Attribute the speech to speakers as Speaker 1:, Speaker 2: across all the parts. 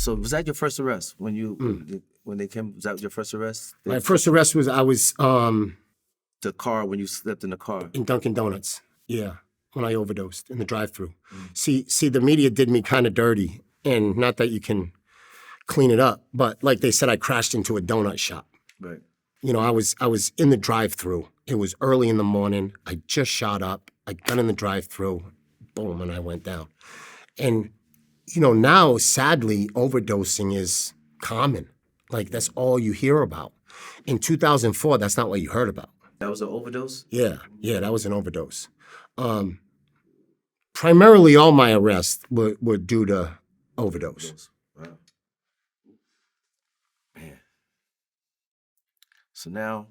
Speaker 1: So was that your first arrest when they came? Was that your first arrest?
Speaker 2: My first arrest was
Speaker 1: The car, when you slept in the car.
Speaker 2: in Dunkin' Donuts. Yeah, when I overdosed in the drive-thru. See, the media did me kind of dirty, and not that you can clean it up, but like they said, I crashed into a donut shop.
Speaker 1: Right.
Speaker 2: You know, I was in the drive-thru. It was early in the morning. I just shot up. I got in the drive-thru, boom, and I went down. And you know, now sadly, overdosing is common. Like that's all you hear about. In 2004, that's not what you heard about.
Speaker 1: That was an overdose?
Speaker 2: Yeah, that was an overdose. Primarily, all my arrests were due to overdose.
Speaker 1: Wow. Man. So now,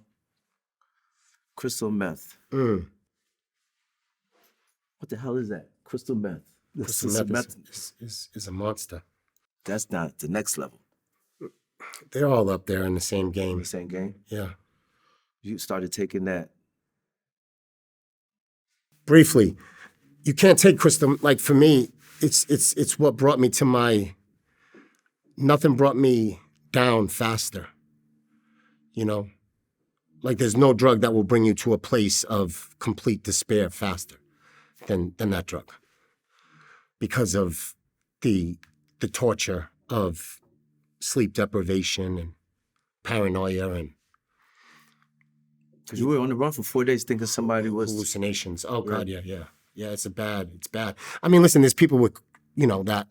Speaker 1: crystal meth. What the hell is that? Crystal meth.
Speaker 2: Crystal meth is a monster.
Speaker 1: That's not the next level.
Speaker 2: They're all up there in the same game.
Speaker 1: The same game?
Speaker 2: Yeah.
Speaker 1: You started taking that.
Speaker 2: Briefly, you can't take crystal, like for me, it's what brought me to nothing brought me down faster. You know? Like there's no drug that will bring you to a place of complete despair faster than that drug. Because of the torture of sleep deprivation and paranoia and
Speaker 1: Because you were on the run for 4 days thinking somebody was...
Speaker 2: hallucinations. Oh, God, yeah. Yeah, it's bad. I mean, listen, there's people with, you know, that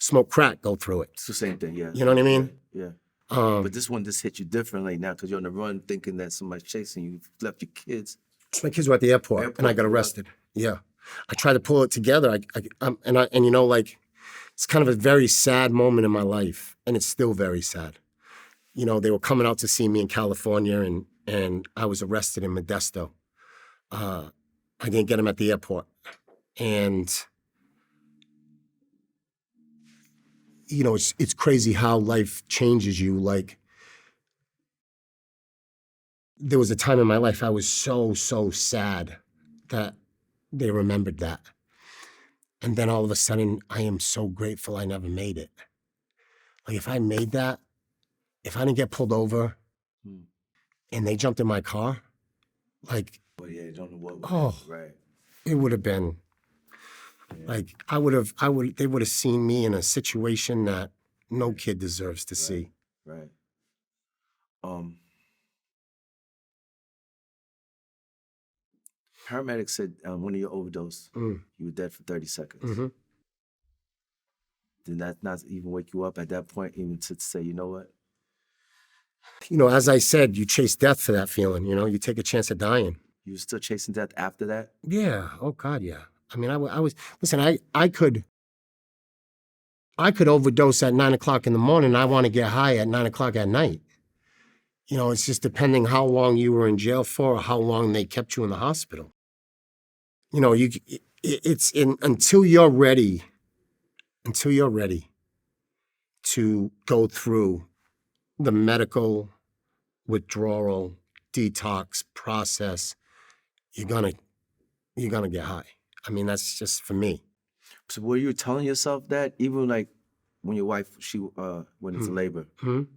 Speaker 2: smoke crack go through it.
Speaker 1: It's the same thing, yeah.
Speaker 2: You know what I mean?
Speaker 1: Yeah. But this one just hit you differently now because you're on the run thinking that somebody's chasing you. You left your kids.
Speaker 2: My kids were at the airport and I got arrested. Yeah. I tried to pull it together. And you know, like, it's kind of a very sad moment in my life, and it's still very sad. You know, they were coming out to see me in California, and I was arrested in Modesto. I didn't get them at the airport. And, you know, it's crazy how life changes you. Like, there was a time in my life I was so sad that they remembered that. And then all of a sudden, I am so grateful I never made it. Like, if I made that, if I didn't get pulled over and they jumped in my car, like,
Speaker 1: Well, yeah, you don't know what. Right.
Speaker 2: It would have been, like, they would have seen me in a situation that no kid deserves to see.
Speaker 1: Right. Paramedics said when you overdosed, you were dead for 30 seconds.
Speaker 2: Mm-hmm.
Speaker 1: Did that not even wake you up at that point, even to say, you know what?
Speaker 2: You know, as I said, you chase death for that feeling, you know? You take a chance of dying.
Speaker 1: You were still chasing death after that?
Speaker 2: Yeah. Oh, God, yeah. I mean, I was, listen, I could overdose at 9 o'clock in the morning. I want to get high at 9 o'clock at night. You know, it's just depending how long you were in jail for or how long they kept you in the hospital. You know, until you're ready to go through the medical withdrawal detox process, you're gonna get high. I mean, that's just for me.
Speaker 1: So were you telling yourself that even like when your wife she went into labor,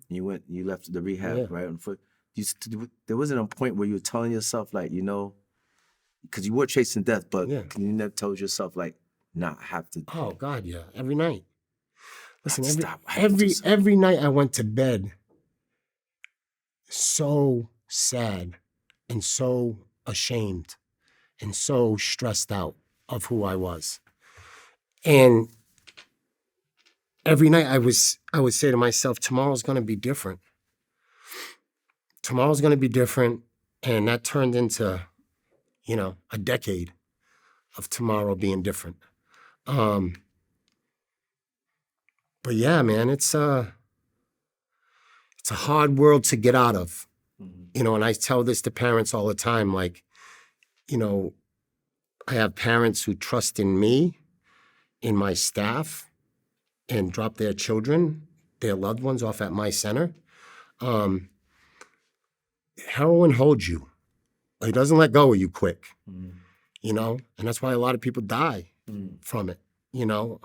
Speaker 1: you left the rehab right on foot? There wasn't a point where you were telling yourself like, you know, because you were chasing death, but you never told yourself like, nah, I have to.
Speaker 2: Oh God, yeah, every night. Listen, every night I went to bed so sad and so ashamed and so stressed out of who I was. And every night I would say to myself, tomorrow's gonna be different. Tomorrow's gonna be different. And that turned into, you know, a decade of tomorrow being different. But yeah, man, it's a hard world to get out of. You know, and I tell this to parents all the time, like, you know, I have parents who trust in me, in my staff, and drop their children, their loved ones off at my center. Heroin holds you. It doesn't let go of you quick, you know? And that's why a lot of people die from it, you know?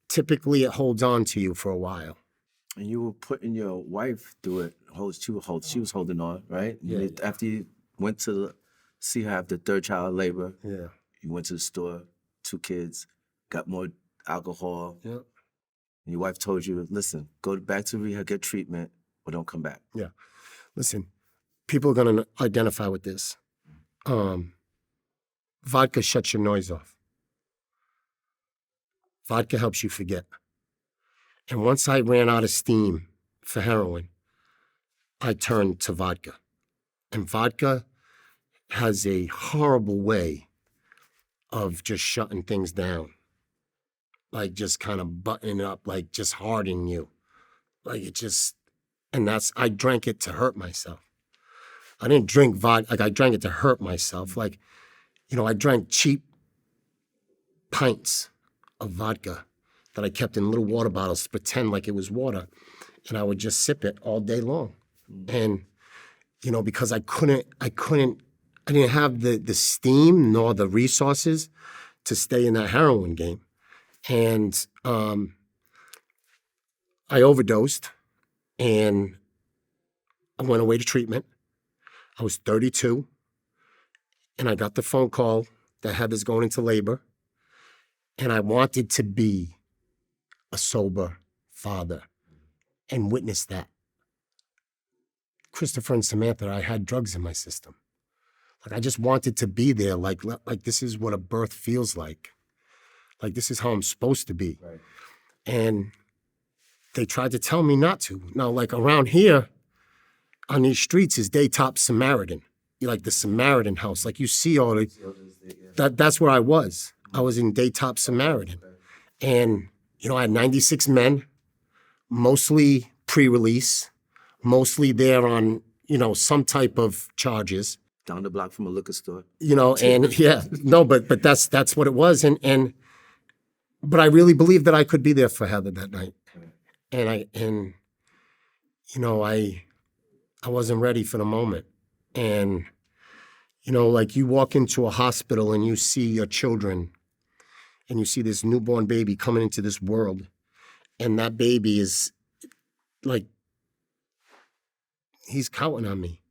Speaker 2: typically it holds on to you for a while.
Speaker 1: And you were putting your wife through it. She was holding on, right?
Speaker 2: Yeah.
Speaker 1: After you went to see her after third child labor,
Speaker 2: Yeah.
Speaker 1: you went to the store, 2 kids, got more alcohol.
Speaker 2: Yeah.
Speaker 1: And your wife told you, listen, go back to rehab, get treatment, or don't come back.
Speaker 2: Yeah. Listen, people are going to identify with this. Vodka shuts your noise off. Vodka helps you forget. And once I ran out of steam for heroin, I turned to vodka. And vodka has a horrible way of just shutting things down. Like just kind of buttoning up, like just hardening you. Like it just, I drank it to hurt myself. I didn't drink vodka, like I drank it to hurt myself. Like, I drank cheap pints of vodka that I kept in little water bottles to pretend like it was water. And I would just sip it all day long. And, because I didn't have the steam nor the resources to stay in that heroin game. And I overdosed and I went away to treatment. I was 32 and I got the phone call that Heather's going into labor. And I wanted to be a sober father and witness that. Christopher and Samantha, I had drugs in my system. Like I just wanted to be there. Like this is what a birth feels like. Like this is how I'm supposed to be.
Speaker 1: Right.
Speaker 2: And they tried to tell me not to. Now, like around here on these streets is Daytop Samaritan. Like the Samaritan house. Like you see all the, that's where I was. I was in Daytop Samaritan. And, I had 96 men, mostly pre-release, mostly there on, some type of charges.
Speaker 1: Down the block from a liquor store.
Speaker 2: And yeah, no, but that's what it was. But I really believed that I could be there for Heather that night. And I wasn't ready for the moment. And, like you walk into a hospital and you see your children and you see this newborn baby coming into this world. And that baby is like, he's counting on me.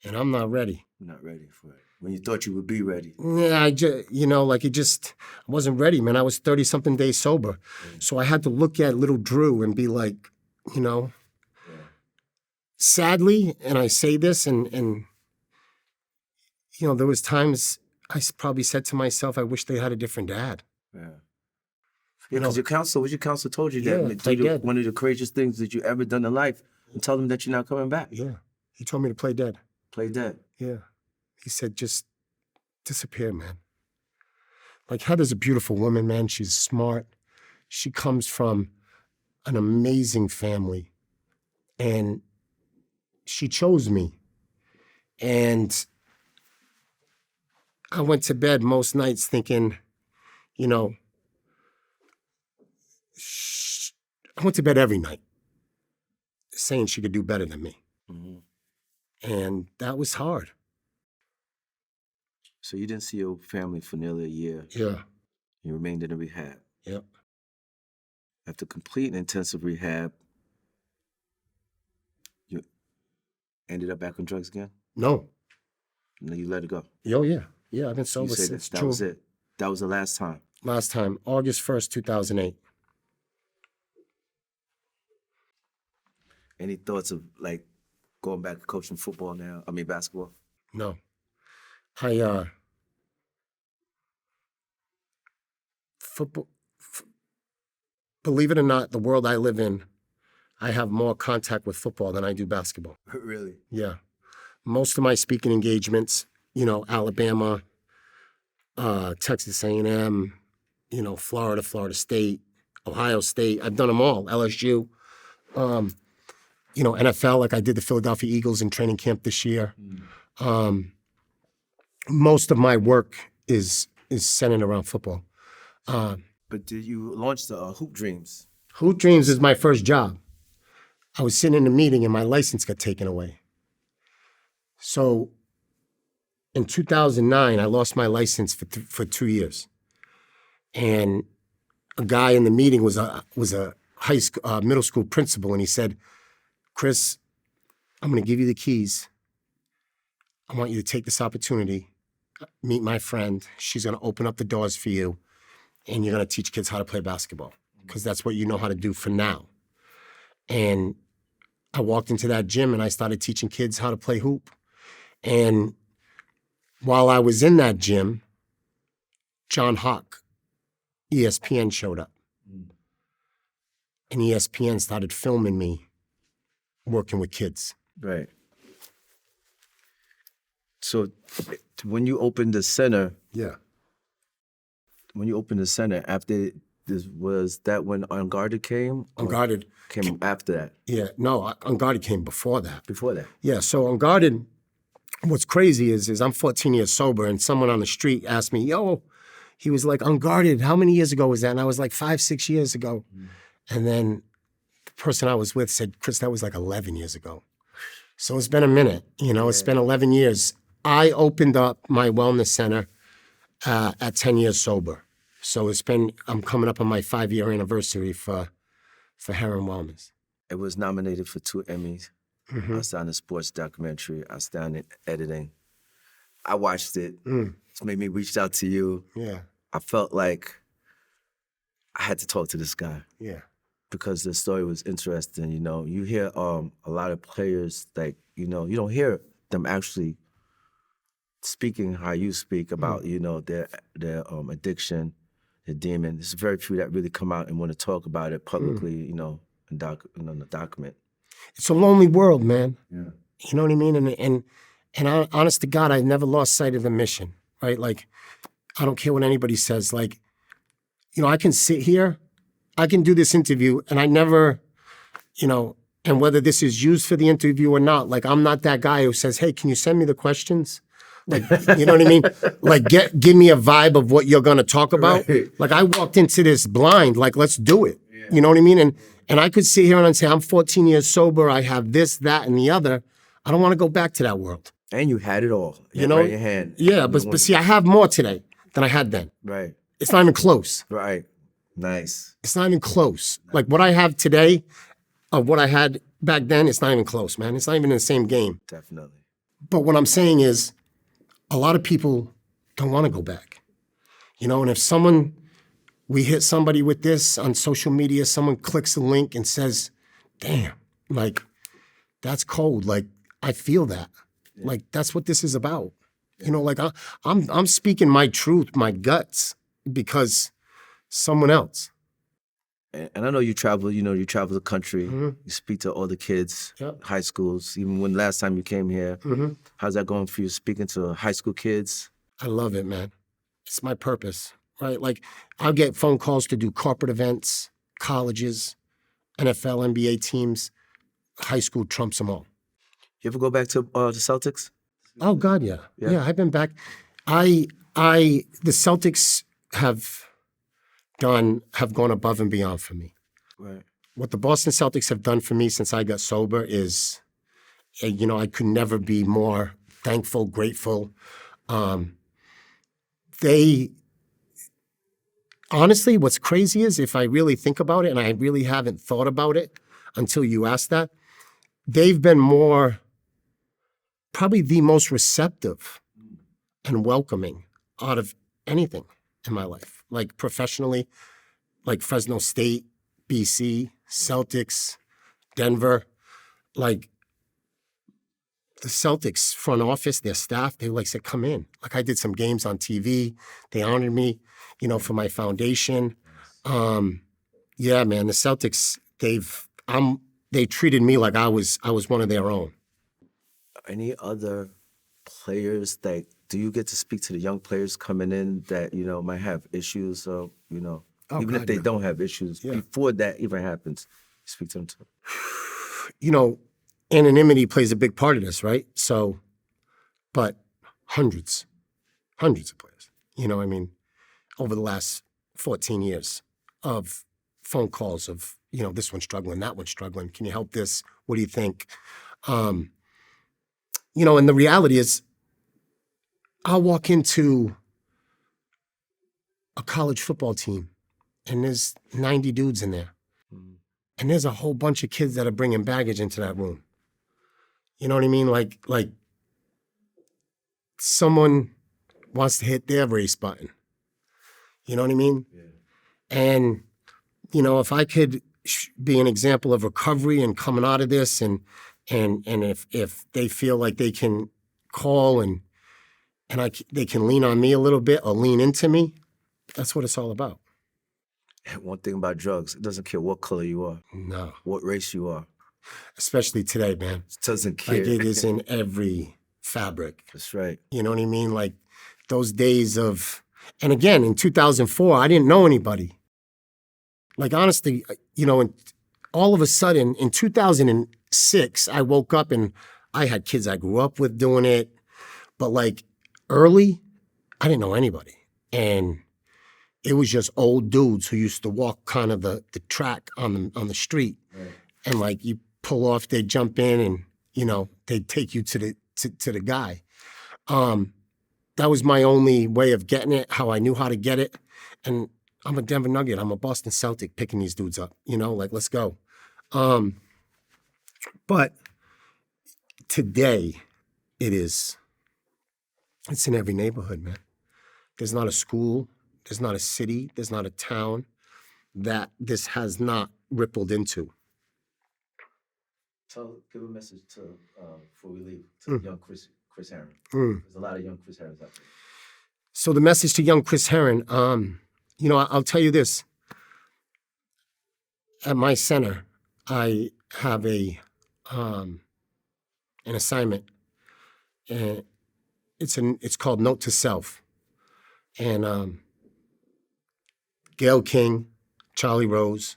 Speaker 2: And I'm not ready.
Speaker 1: You're not ready for it. When you thought you would be ready.
Speaker 2: Yeah, I wasn't ready, man. I was 30-something days sober. Yeah. So I had to look at little Drew and be like, sadly, and I say this, and there was times I probably said to myself, I wish they had a different dad.
Speaker 1: Yeah. Yeah, because your counselor told you that one of the craziest things that you ever done in life, and tell them that you're not coming back.
Speaker 2: Yeah. He told me to play dead.
Speaker 1: Play dead.
Speaker 2: Yeah. He said, just disappear, man. Like Heather's a beautiful woman, man. She's smart. She comes from an amazing family. And she chose me. And I went to bed most nights thinking, I went to bed every night saying she could do better than me. Mm-hmm. And that was hard.
Speaker 1: So you didn't see your family for nearly a year.
Speaker 2: Yeah.
Speaker 1: You remained in a rehab.
Speaker 2: Yep.
Speaker 1: After complete and intensive rehab, you ended up back on drugs again?
Speaker 2: No.
Speaker 1: No, you let it go?
Speaker 2: Oh, yeah. Yeah, I've been sober since June.
Speaker 1: That was it. That was the last time.
Speaker 2: Last time, August 1st, 2008.
Speaker 1: Any thoughts of like going back to coaching basketball?
Speaker 2: No. Football, believe it or not, the world I live in, I have more contact with football than I do basketball.
Speaker 1: Really?
Speaker 2: Yeah. Most of my speaking engagements, Alabama, Texas A&M, Florida, Florida State, Ohio State. I've done them all. LSU. NFL, like I did the Philadelphia Eagles in training camp this year. Most of my work is centered around football.
Speaker 1: But did you launch the Hoop Dreams?
Speaker 2: Hoop Dreams is my first job. I was sitting in a meeting and my license got taken away. So in 2009, I lost my license for 2 years. And a guy in the meeting was a high school, middle school principal, and he said, "Chris, I'm going to give you the keys. I want you to take this opportunity, meet my friend. She's going to open up the doors for you, and you're going to teach kids how to play basketball because that's what you know how to do for now." And I walked into that gym and I started teaching kids how to play hoop. And while I was in that gym, John Hawk, ESPN showed up. And ESPN started filming me working with kids.
Speaker 1: Right. So when you opened the center, after this, was that when Unguarded came?
Speaker 2: Unguarded
Speaker 1: came after that.
Speaker 2: Yeah, no, Unguarded came before that.
Speaker 1: Before that.
Speaker 2: Yeah, so Unguarded, what's crazy is I'm 14 years sober, and someone on the street asked me, "Yo," he was like, "Unguarded, how many years ago was that?" And I was like, 5, 6 years ago. And then the person I was with said, "Chris, that was like 11 years ago." So it's been a minute, it's been 11 years. I opened up my wellness center at 10 years sober. So I'm coming up on my 5-year anniversary for Herren Wellness.
Speaker 1: It was nominated for 2 Emmys. I was down in sports documentary. I was down in editing. I watched it. It's made me reach out to you.
Speaker 2: Yeah.
Speaker 1: I felt like I had to talk to this guy.
Speaker 2: Yeah.
Speaker 1: Because the story was interesting. You hear a lot of players, like, you don't hear them actually speaking how you speak about, their addiction, their demon. There's very few that really come out and want to talk about it publicly, in the document.
Speaker 2: It's a lonely world, man.
Speaker 1: Yeah.
Speaker 2: You know what I mean? And honest to God, I never lost sight of the mission, right? Like, I don't care what anybody says. Like, I can sit here, I can do this interview, and I never, and whether this is used for the interview or not, like, I'm not that guy who says, "Hey, can you send me the questions?" Like, you know what I mean? Like, give me a vibe of what you're going to talk about. Right. Like, I walked into this blind, like, let's do it. Yeah. You know what I mean? And I could sit here and say, I'm 14 years sober, I have this, that, and the other. I don't want to go back to that world.
Speaker 1: And you had it all.
Speaker 2: You know?
Speaker 1: Right in your hand.
Speaker 2: Yeah, but see, I have more today than I had then.
Speaker 1: Right.
Speaker 2: It's not even close.
Speaker 1: Right. Nice.
Speaker 2: It's not even close. Like, what I have today of what I had back then, it's not even close, man. It's not even in the same game.
Speaker 1: Definitely.
Speaker 2: But what I'm saying is, a lot of people don't want to go back. And if we hit somebody with this on social media, someone clicks a link and says, "Damn, like, that's cold. Like, I feel that." Yeah. Like, that's what this is about. Yeah. Like, I'm speaking my truth, my guts, because someone else.
Speaker 1: And I know you travel, you travel the country, you speak to all the kids, high schools, even when last time you came here. How's that going for you, speaking to high school kids?
Speaker 2: I love it, man. It's my purpose, right? Like, I'll get phone calls to do corporate events, colleges, NFL, NBA teams. High school trumps them all.
Speaker 1: You ever go back to the Celtics?
Speaker 2: Oh, God, yeah. Yeah, I've been back. The Celtics have gone above and beyond for me.
Speaker 1: Right. What
Speaker 2: the Boston Celtics have done for me since I got sober is, I could never be more thankful, grateful. Honestly, what's crazy is, if I really think about it, and I really haven't thought about it until you asked that, they've been probably the most receptive and welcoming out of anything in my life. Like, professionally, like Fresno State, BC, Celtics, Denver. Like, the Celtics front office, their staff, they said, "Come in." Like, I did some games on TV. They honored me, for my foundation. Yeah, man, the Celtics, they treated me like I was one of their own.
Speaker 1: Any other players that, do you get to speak to the young players coming in that, might have issues, or, even if they don't have issues, before that even happens, you speak to them too?
Speaker 2: Anonymity plays a big part of this, right? So, but hundreds of players, over the last 14 years of phone calls of, this one's struggling, that one's struggling. Can you help this? What do you think? And the reality is, I'll walk into a college football team and there's 90 dudes in there. And there's a whole bunch of kids that are bringing baggage into that room. You know what I mean? Like someone wants to hit their race button. You know what I mean? Yeah. And, you know, if I could be an example of recovery and coming out of this, and if they feel like they can call and they can lean on me a little bit or lean into me, that's what it's all about.
Speaker 1: One thing about drugs, it doesn't care what color you are.
Speaker 2: No.
Speaker 1: What race you are.
Speaker 2: Especially today, man.
Speaker 1: It doesn't care.
Speaker 2: Like, it is in every fabric.
Speaker 1: That's right.
Speaker 2: You know what I mean? Like those days of, and again, in 2004, I didn't know anybody. Like, honestly, you know, and all of a sudden in 2006, I woke up and I had kids I grew up with doing it. But like early, I didn't know anybody. And it was just old dudes who used to walk kind of the track on the street. Right. And like you pull off, they jump in and, you know, they'd take you to the guy. That was my only way of getting it, how I knew how to get it. And I'm a Denver Nugget, I'm a Boston Celtic picking these dudes up, you know, like, let's go. But today it's in every neighborhood, man. There's not a school, there's not a city, there's not a town that this has not rippled into.
Speaker 1: Give a message to, before we leave, to young Chris Herren. There's a lot of young Chris Herrens out there.
Speaker 2: So the message to young Chris Herren, you know, I'll tell you this. At my center, I have an assignment, and it's called Note to Self. And Gail King, Charlie Rose,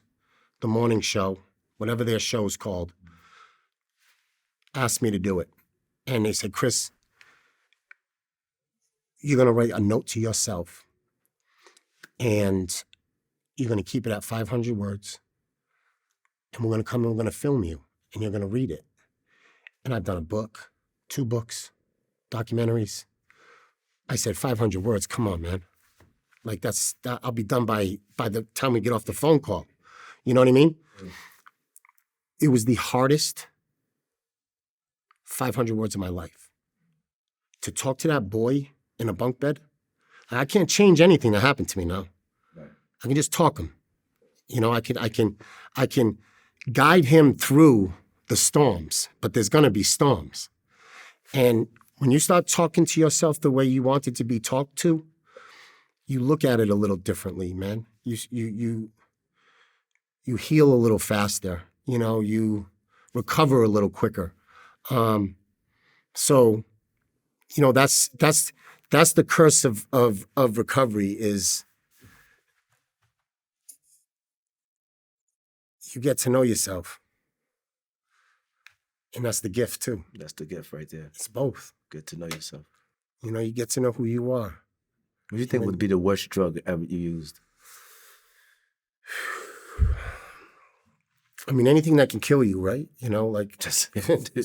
Speaker 2: The Morning Show, whatever their show is called, asked me to do it. And they said, Chris, you're going to write a note to yourself, and you're going to keep it at 500 words, and we're going to come and we're going to film you, and you're going to read it. And I've done a book, 2 books, documentaries. I said, 500 words, come on, man. Like, I'll be done by the time we get off the phone call. You know what I mean? It was the hardest 500 words of my life. To talk to that boy in a bunk bed, I can't change anything that happened to me now. Right. I can just talk him. You know, I can guide him through the storms, but there's gonna be storms. And when you start talking to yourself the way you want it to be talked to, you look at it a little differently, man. You heal a little faster. You know, you recover a little quicker. So, you know, that's the curse of recovery, is you get to know yourself. And that's the gift too.
Speaker 1: That's the gift right there.
Speaker 2: It's both.
Speaker 1: Get to know yourself.
Speaker 2: You know, you get to know who you are.
Speaker 1: What do you think would be the worst drug ever you used?
Speaker 2: I mean, anything that can kill you, right? You know, like, this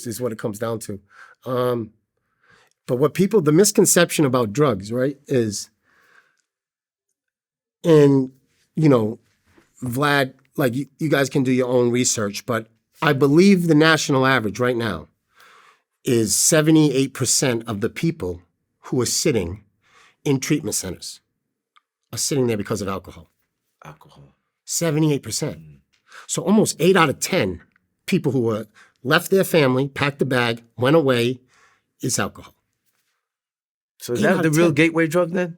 Speaker 2: is what it comes down to. But the misconception about drugs, right, is, and, you know, Vlad, like, you guys can do your own research, but I believe the national average right now is 78% of the people who are sitting in treatment centers are sitting there because of alcohol. 78%. So almost 8 out of 10 people who were left their family, packed a bag, went away, is alcohol.
Speaker 1: So is that the real gateway drug then?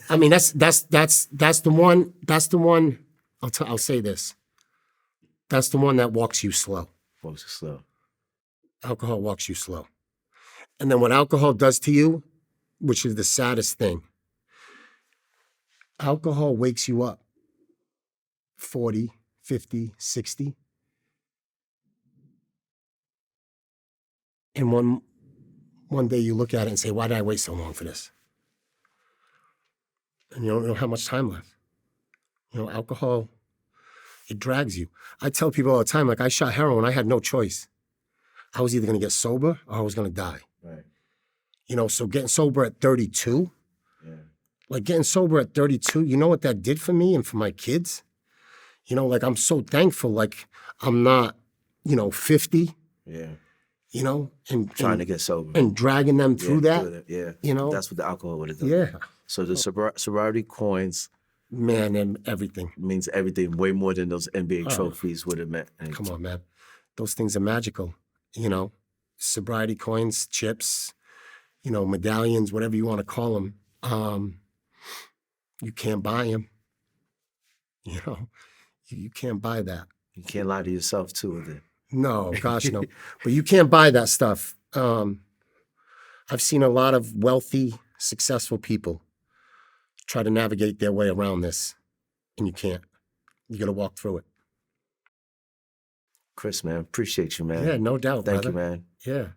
Speaker 2: I mean, that's the one. That's the one. I'll say this. That's the one that walks you slow.
Speaker 1: Walks you slow.
Speaker 2: Alcohol walks you slow. And then what alcohol does to you, which is the saddest thing, alcohol wakes you up 40, 50, 60. And one day you look at it and say, why did I wait so long for this? And you don't know how much time left. You know, alcohol, it drags you. I tell people all the time, like, I shot heroin, I had no choice. I was either going to get sober or I was going to die. Right. You know, so getting sober at 32, Like getting sober at 32, you know what that did for me and for my kids? You know, like I'm so thankful. Like I'm not, 50.
Speaker 1: Yeah.
Speaker 2: And
Speaker 1: Trying to get sober.
Speaker 2: And dragging them through that.
Speaker 1: Yeah. That's what the alcohol would have done.
Speaker 2: Yeah.
Speaker 1: So the sobriety coins,
Speaker 2: man, and everything.
Speaker 1: Means everything, way more than those NBA trophies would have meant.
Speaker 2: Come on, man. Those things are magical, Sobriety coins, chips, medallions, whatever you want to call them. You can't buy them. You can't buy that.
Speaker 1: You can't lie to yourself too with it.
Speaker 2: No, gosh, no. But you can't buy that stuff. I've seen a lot of wealthy, successful people try to navigate their way around this, and you can't. You got to walk through it.
Speaker 1: Chris, man, appreciate you, man.
Speaker 2: Yeah, no doubt,
Speaker 1: Thank
Speaker 2: brother.
Speaker 1: you, man.
Speaker 2: Yeah.